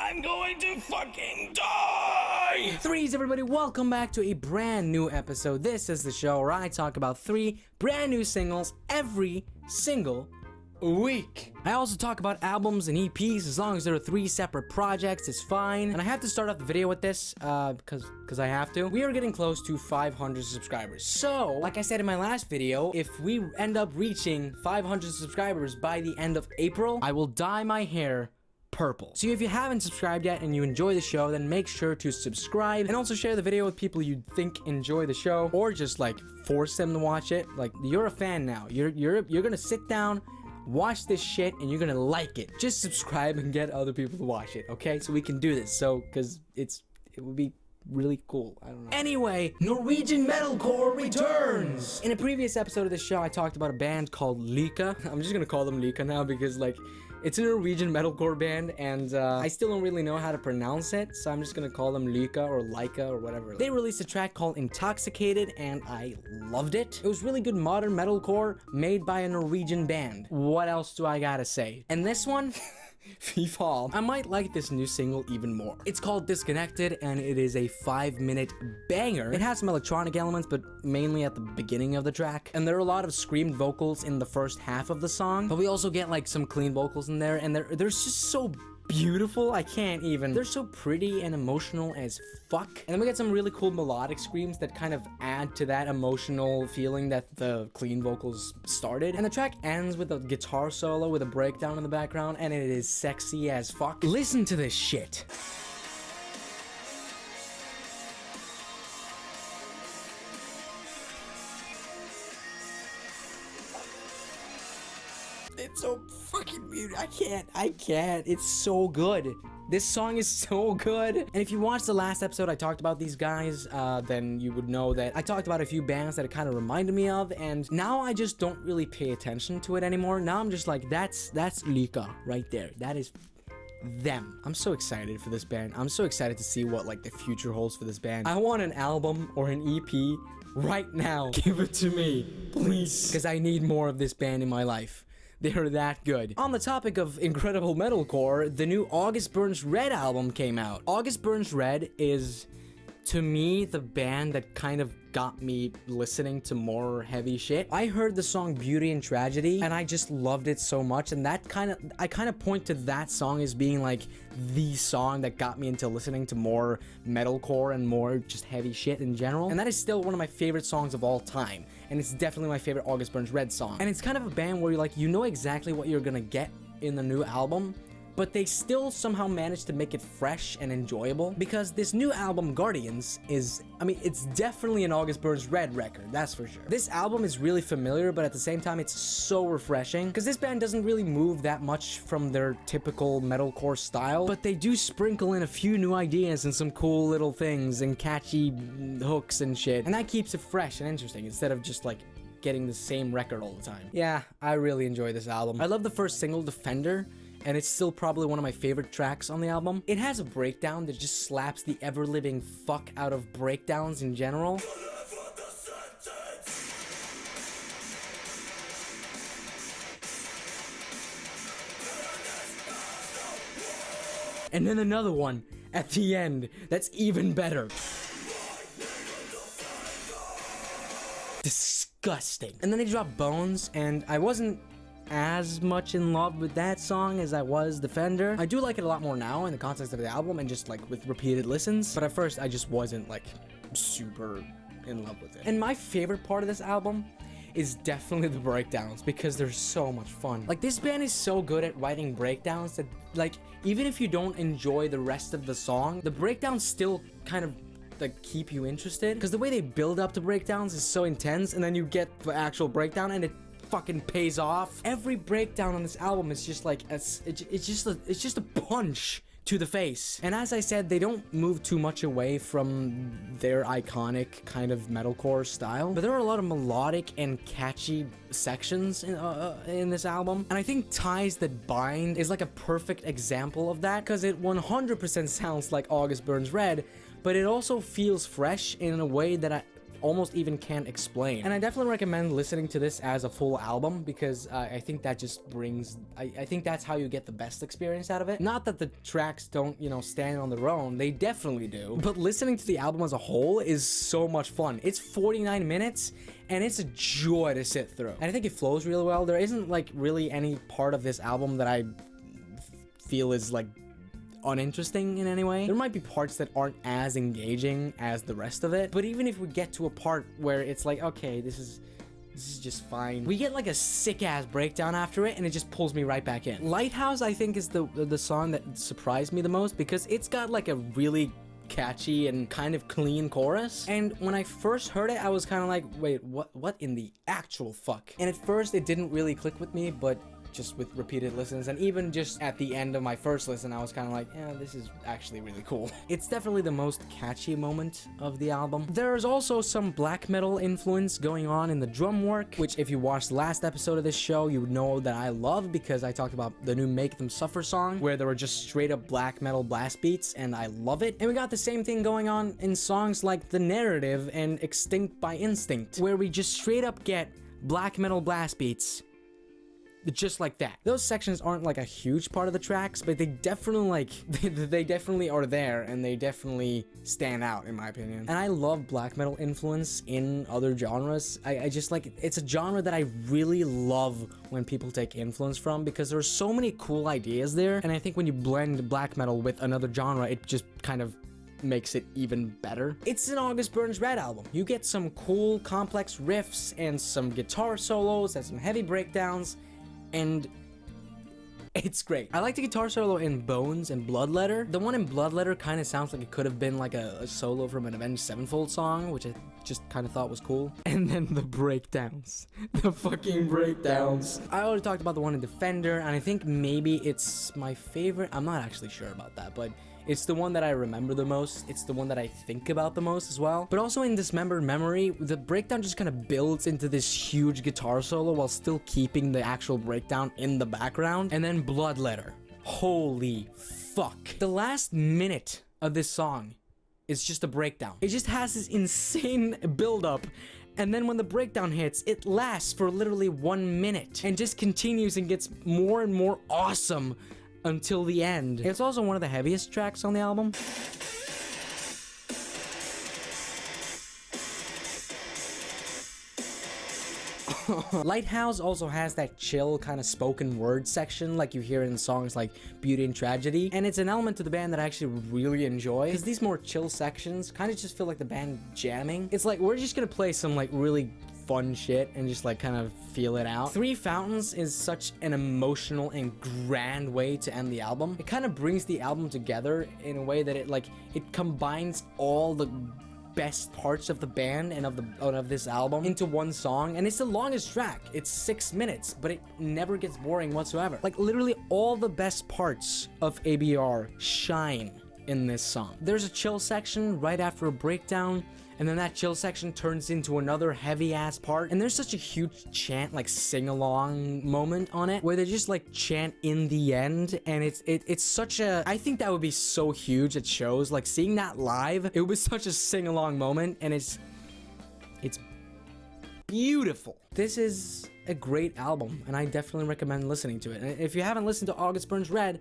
I'm going to fucking die! Threes, everybody, welcome back to a brand new episode. This is the show where I talk about 3 brand new singles every single week. I also talk about albums and EPs. As long as there are 3 separate projects, it's fine. And I have to start off the video with this, because I have to. We are getting close to 500 subscribers. So, like I said in my last video, if we end up reaching 500 subscribers by the end of April, I will dye my hair purple. So if you haven't subscribed yet and you enjoy the show, then make sure to subscribe and also share the video with people you think enjoy the show, or just like force them to watch it. Like, you're a fan now. You're gonna sit down, watch this shit, and you're gonna like it. Just subscribe and get other people to watch it, okay? So we can do this. So, because it would be really cool. I don't know. Anyway, Norwegian metalcore returns! In a previous episode of this show, I talked about a band called LYKA. I'm just gonna call them LYKA now because, like, it's a Norwegian metalcore band, and I still don't really know how to pronounce it, so I'm just gonna call them LYKA or LYKA or whatever. They released a track called Intoxicated, and I loved it. It was really good modern metalcore made by a Norwegian band. What else do I gotta say? And this one? Phoebe, I might like this new single even more. It's called Disconnected, and it is a 5-minute banger. It has some electronic elements, but mainly at the beginning of the track. And there are a lot of screamed vocals in the first half of the song, but we also get like some clean vocals in there, and they're just so beautiful. I can't even. They're so pretty and emotional as fuck. And then we get some really cool melodic screams that kind of add to that emotional feeling that the clean vocals started. And the track ends with a guitar solo with a breakdown in the background, and it is sexy as fuck. Listen to this shit. It's so fucking beautiful. I can't. It's so good. This song is so good. And if you watched the last episode I talked about these guys, then you would know that I talked about a few bands that it kind of reminded me of, and now I just don't really pay attention to it anymore. Now I'm just like, that's LYKA right there. That is them. I'm so excited for this band. I'm so excited to see what like the future holds for this band. I want an album or an EP right now. Give it to me, please, because I need more of this band in my life. They're that good. On the topic of incredible metalcore, the new August Burns Red album came out. August Burns Red is, to me, the band that kind of got me listening to more heavy shit. I heard the song Beauty and Tragedy, and I just loved it so much, and I kind of point to that song as being like the song that got me into listening to more metalcore and more just heavy shit in general. And that is still one of my favorite songs of all time, and it's definitely my favorite August Burns Red song. And it's kind of a band where you're like, you know exactly what you're gonna get in the new album, but they still somehow managed to make it fresh and enjoyable, because this new album, Guardians, is, I mean, it's definitely an August Burns Red record, that's for sure. This album is really familiar, but at the same time, it's so refreshing, because this band doesn't really move that much from their typical metalcore style, but they do sprinkle in a few new ideas and some cool little things and catchy hooks and shit, and that keeps it fresh and interesting, instead of just like getting the same record all the time. Yeah, I really enjoy this album. I love the first single, Defender, and it's still probably one of my favorite tracks on the album. It has a breakdown that just slaps the ever-living fuck out of breakdowns in general. And then another one at the end that's even better. Disgusting. And then they drop Bones, and I wasn't as much in love with that song as I was Defender. I do like it a lot more now in the context of the album and just like with repeated listens, but at first I just wasn't like super in love with it. And my favorite part of this album is definitely the breakdowns, because they're so much fun. Like, this band is so good at writing breakdowns that, like, even if you don't enjoy the rest of the song, the breakdowns still kind of like keep you interested, because the way they build up the breakdowns is so intense, and then you get the actual breakdown and it fucking pays off. Every breakdown on this album is just like it's just a punch to the face. And as I said, they don't move too much away from their iconic kind of metalcore style, but there are a lot of melodic and catchy sections in this album, and I think Ties That Bind is like a perfect example of that, because it 100% sounds like August Burns Red, but it also feels fresh in a way that almost even can't explain. And I definitely recommend listening to this as a full album, because I think that just brings, I think that's how you get the best experience out of it. Not that the tracks don't, you know, stand on their own, they definitely do, but listening to the album as a whole is so much fun. It's 49 minutes and it's a joy to sit through, and I think it flows really well. There isn't like really any part of this album that I feel is like uninteresting in any way. There might be parts that aren't as engaging as the rest of it, but even if we get to a part where it's like, okay, this is just fine, we get like a sick ass breakdown after it and it just pulls me right back in. Lighthouse, I think, is the song that surprised me the most, because it's got like a really catchy and kind of clean chorus, and when I first heard it I was kind of like, wait, what in the actual fuck? And at first it didn't really click with me, but just with repeated listens, and even just at the end of my first listen, I was kind of like, yeah, this is actually really cool. It's definitely the most catchy moment of the album. There's also some black metal influence going on in the drum work, which if you watched the last episode of this show, you would know that I love, because I talked about the new Make Them Suffer song, where there were just straight up black metal blast beats, and I love it. And we got the same thing going on in songs like The Narrative and Extinct by Instinct, where we just straight up get black metal blast beats just like that. Those sections aren't like a huge part of the tracks, but they definitely like they definitely are there, and they definitely stand out in my opinion. And I love black metal influence in other genres. I just like, it's a genre that I really love when people take influence from, because there's so many cool ideas there, and I think when you blend black metal with another genre, it just kind of makes it even better. It's an August Burns Red album. You get some cool complex riffs and some guitar solos and some heavy breakdowns, and it's great. I like the guitar solo in Bones and Bloodletter. The one in Bloodletter kind of sounds like it could have been like a solo from an Avenged Sevenfold song, which I just kind of thought was cool. And then the breakdowns. The fucking breakdowns. I already talked about the one in Defender, and I think maybe it's my favorite. I'm not actually sure about that, but it's the one that I remember the most. It's the one that I think about the most as well. But also in Dismembered Memory, the breakdown just kind of builds into this huge guitar solo while still keeping the actual breakdown in the background. And then Bloodletter. Holy fuck. The last minute of this song is just a breakdown. It just has this insane build-up, and then when the breakdown hits, it lasts for literally 1 minute and just continues and gets more and more awesome until the end. It's also one of the heaviest tracks on the album. Lighthouse also has that chill kind of spoken word section like you hear in songs like Beauty and Tragedy, and it's an element to the band that I actually really enjoy, because these more chill sections kind of just feel like the band jamming. It's like, we're just gonna play some like really fun shit and just like kind of feel it out. Three Fountains is such an emotional and grand way to end the album. It kind of brings the album together in a way that it combines all the best parts of the band and of this album into one song, and it's the longest track. It's 6 minutes, but it never gets boring whatsoever. Like literally all the best parts of ABR shine in this song. There's a chill section right after a breakdown, and then that chill section turns into another heavy ass part, and there's such a huge chant, like sing along moment on it, where they just like chant in the end, and it's such a, I think that would be so huge at shows, like seeing that live, it was such a sing along moment, and it's beautiful. This is a great album, and I definitely recommend listening to it. And if you haven't listened to August Burns Red,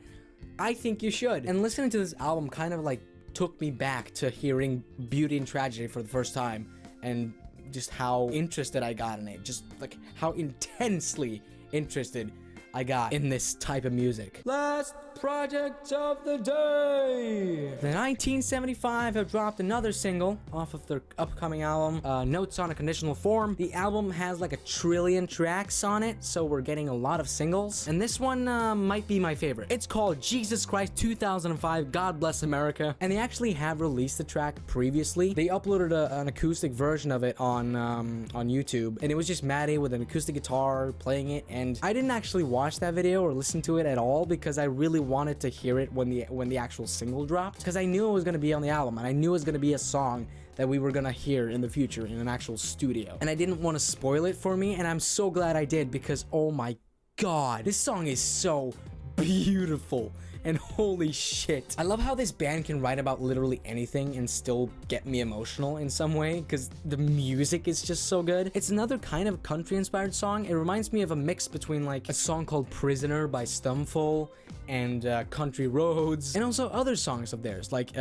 I think you should. And listening to this album kind of like took me back to hearing Beauty and Tragedy for the first time, and just how interested I got in it, just like how intensely interested I got in this type of music. Last project of the day! The 1975 have dropped another single off of their upcoming album, Notes on a Conditional Form. The album has like 1 trillion tracks on it, so we're getting a lot of singles, and this one might be my favorite. It's called Jesus Christ 2005 God Bless America, and they actually have released the track previously. They uploaded an acoustic version of it on YouTube, and it was just Maddie with an acoustic guitar playing it, and I didn't actually watch that video or listen to it at all, because I really wanted to hear it when the actual single dropped, because I knew it was going to be on the album, and I knew it was going to be a song that we were going to hear in the future in an actual studio, and I didn't want to spoil it for me, and I'm so glad I did, because oh my god, this song is so beautiful and holy shit. I love how this band can write about literally anything and still get me emotional in some way, because the music is just so good. It's another kind of country-inspired song. It reminds me of a mix between like a song called Prisoner by Stumful and Country Roads, and also other songs of theirs like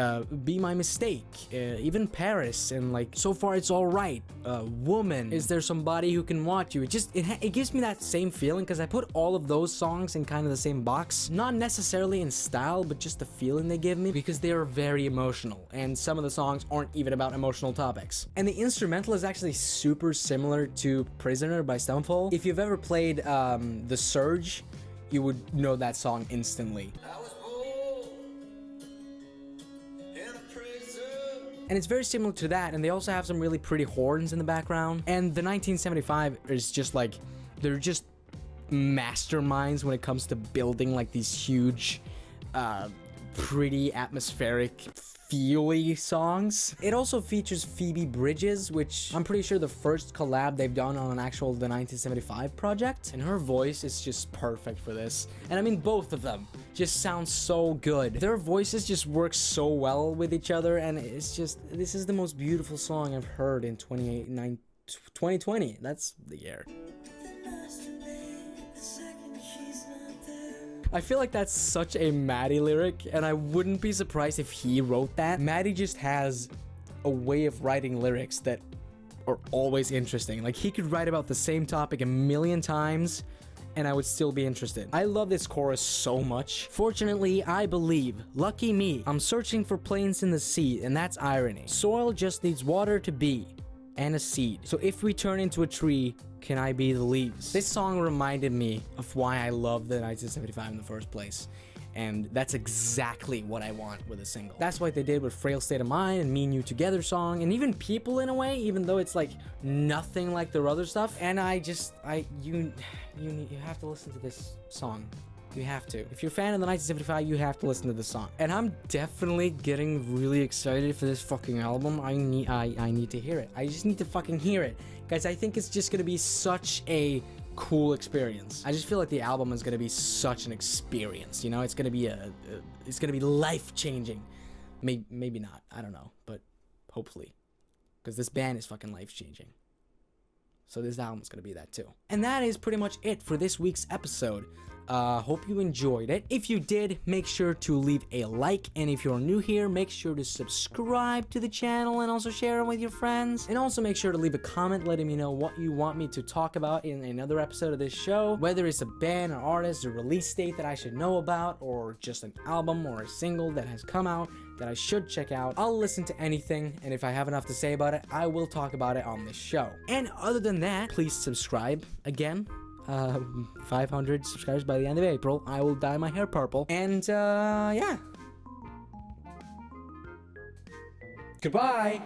Be My Mistake, even Paris, and like So Far It's Alright, Woman, Is There Somebody Who Can Watch You. It gives me that same feeling because I put all of those songs in kind of the same box, not necessarily in style but just the feeling they give me, because they are very emotional and some of the songs aren't even about emotional topics. And the instrumental is actually super similar to Prisoner by Stumful. If you've ever played The Surge, you would know that song instantly. And it's very similar to that, and they also have some really pretty horns in the background. And the 1975 is just like, they're just masterminds when it comes to building like these huge, pretty atmospheric, feely songs. It also features Phoebe Bridges, which I'm pretty sure the first collab they've done on an actual the 1975 project, and her voice is just perfect for this. And I mean, both of them just sound so good. Their voices just work so well with each other, and it's just, this is the most beautiful song I've heard in 2020. That's the year. I feel like that's such a Maddie lyric, and I wouldn't be surprised if he wrote that. Maddie just has a way of writing lyrics that are always interesting. Like, he could write about the same topic a million times, and I would still be interested. I love this chorus so much. Fortunately, I believe. Lucky me. I'm searching for planes in the sea, and that's irony. Soil just needs water to be, and a seed. So if we turn into a tree, can I be the leaves? This song reminded me of why I love the 1975 in the first place. And that's exactly what I want with a single. That's what they did with Frail State of Mind and Me and You Together song, and even People in a way, even though it's like nothing like their other stuff. And you have to listen to this song. You have to. If you're a fan of the 1975, you have to listen to this song. And I'm definitely getting really excited for this fucking album. I need to hear it. I just need to fucking hear it. Guys, I think it's just gonna be such a cool experience. I just feel like the album is gonna be such an experience, you know? It's gonna be it's gonna be life-changing. Maybe not, I don't know, but hopefully. Because this band is fucking life-changing. So this album's gonna be that too. And that is pretty much it for this week's episode. Hope you enjoyed it. If you did, make sure to leave a like, and if you're new here, make sure to subscribe to the channel and also share it with your friends. And also make sure to leave a comment letting me know what you want me to talk about in another episode of this show, whether it's a band, an artist, a release date that I should know about, or just an album or a single that has come out that I should check out. I'll listen to anything, and if I have enough to say about it, I will talk about it on this show. And other than that, please subscribe again. 500 subscribers by the end of April. I will dye my hair purple. And yeah. Goodbye.